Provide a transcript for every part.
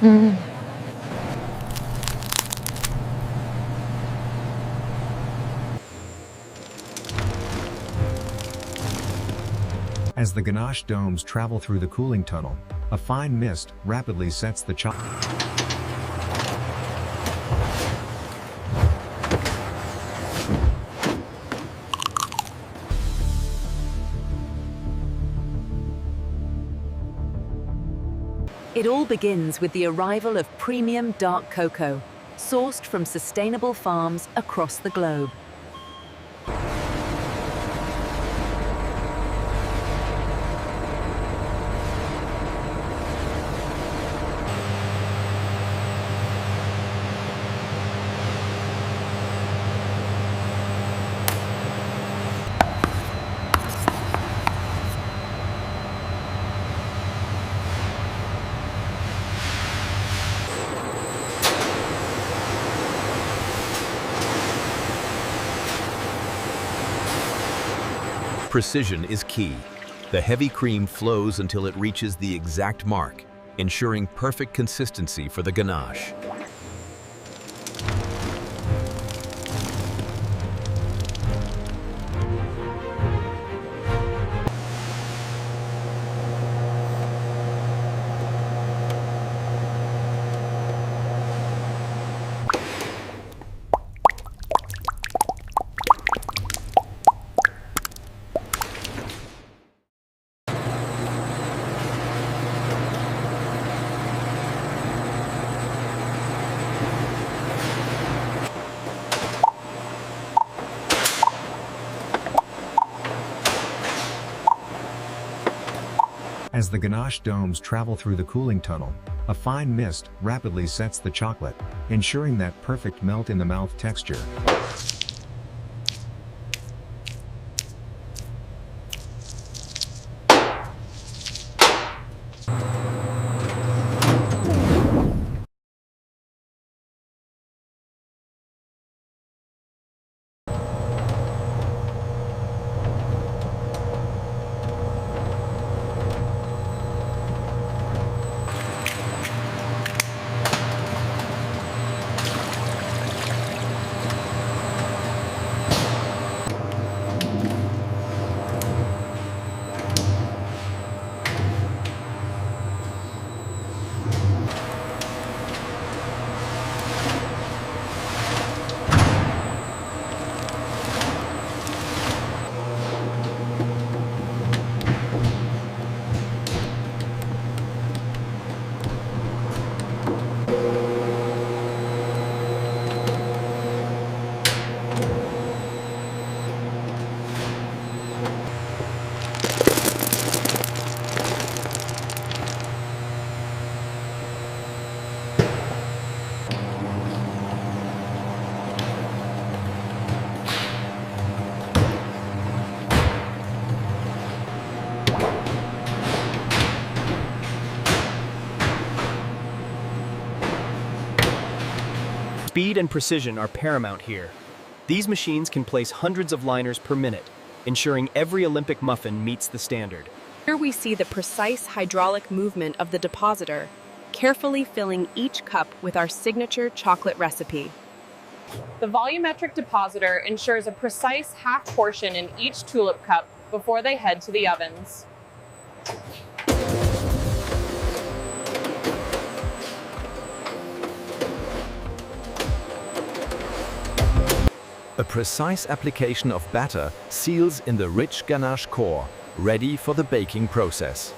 As the ganache domes travel through the cooling tunnel, a fine mist rapidly sets the chocolate. It all begins with the arrival of premium dark cocoa, sourced from sustainable farms across the globe. Precision is key. The heavy cream flows until it reaches the exact mark, ensuring perfect consistency for the ganache. As the ganache domes travel through the cooling tunnel, a fine mist rapidly sets the chocolate, ensuring that perfect melt-in-the-mouth texture. Speed and precision are paramount here. These machines can place hundreds of liners per minute, ensuring every Olympic muffin meets the standard. Here we see the precise hydraulic movement of the depositor, carefully filling each cup with our signature chocolate recipe. The volumetric depositor ensures a precise half portion in each tulip cup before they head to the ovens. A precise application of batter seals in the rich ganache core, ready for the baking process.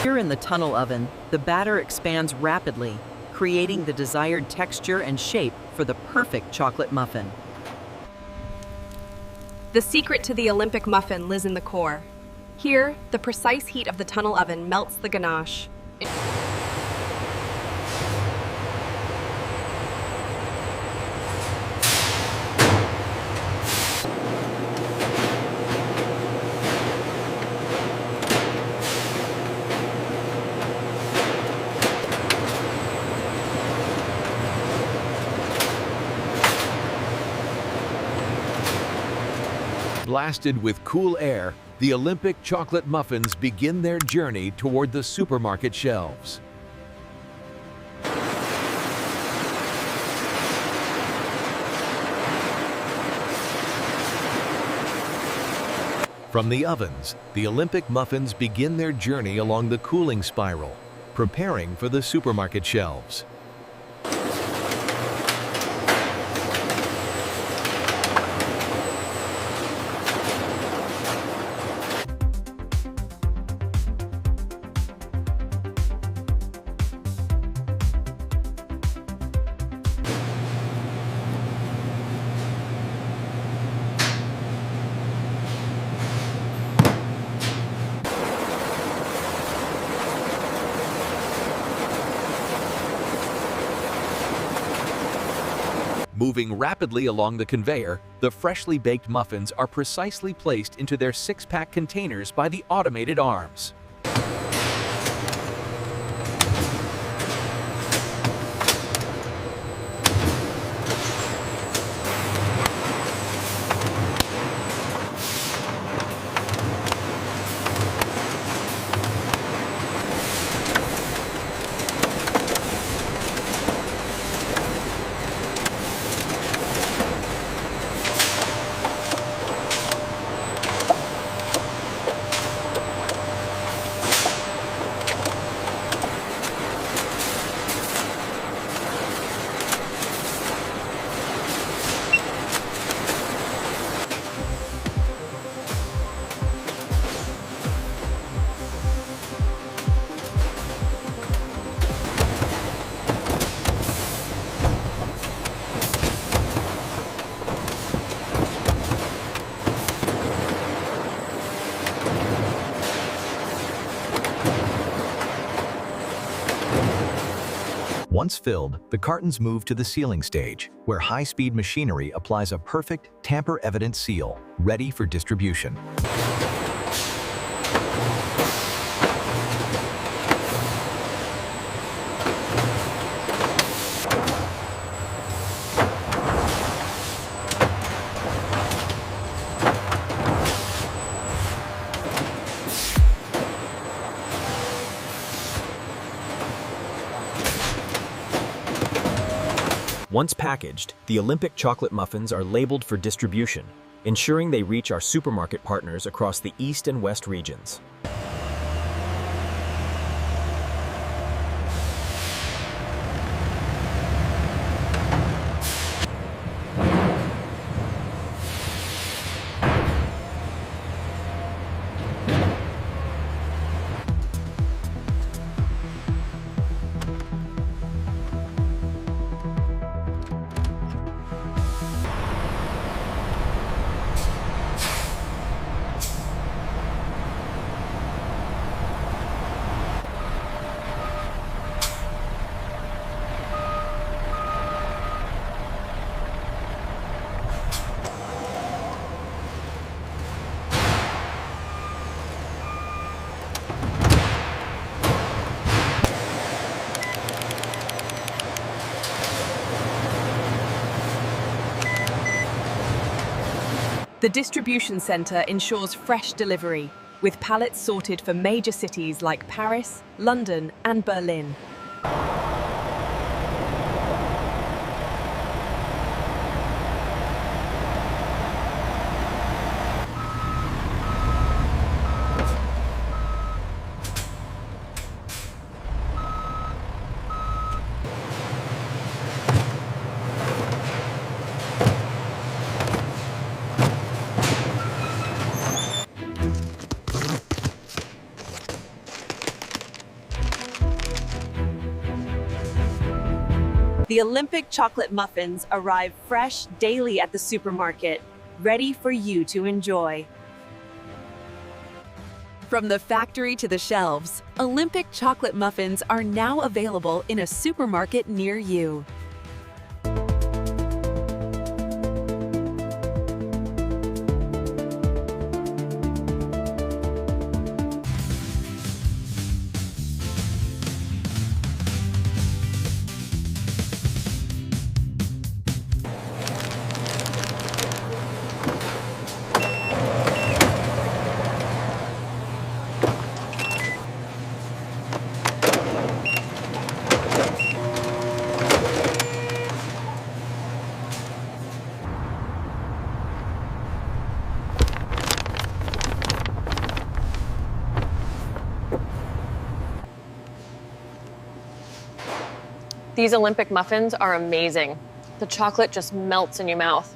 Here in the tunnel oven, the batter expands rapidly, creating the desired texture and shape for the perfect chocolate muffin. The secret to the Olympic muffin lies in the core. Here, the precise heat of the tunnel oven melts the ganache. Blasted with cool air, the Olympic chocolate muffins begin their journey toward the supermarket shelves. From the ovens, the Olympic muffins begin their journey along the cooling spiral, preparing for the supermarket shelves. Moving rapidly along the conveyor, the freshly baked muffins are precisely placed into their six-pack containers by the automated arms. Once filled, the cartons move to the sealing stage, where high-speed machinery applies a perfect, tamper-evident seal, ready for distribution. Once packaged, the Olympic chocolate muffins are labeled for distribution, ensuring they reach our supermarket partners across the East and West regions. The distribution center ensures fresh delivery, with pallets sorted for major cities like Paris, London, and Berlin. The Olympic chocolate muffins arrive fresh daily at the supermarket, ready for you to enjoy. From the factory to the shelves, Olympic chocolate muffins are now available in a supermarket near you. These Olympic muffins are amazing. The chocolate just melts in your mouth.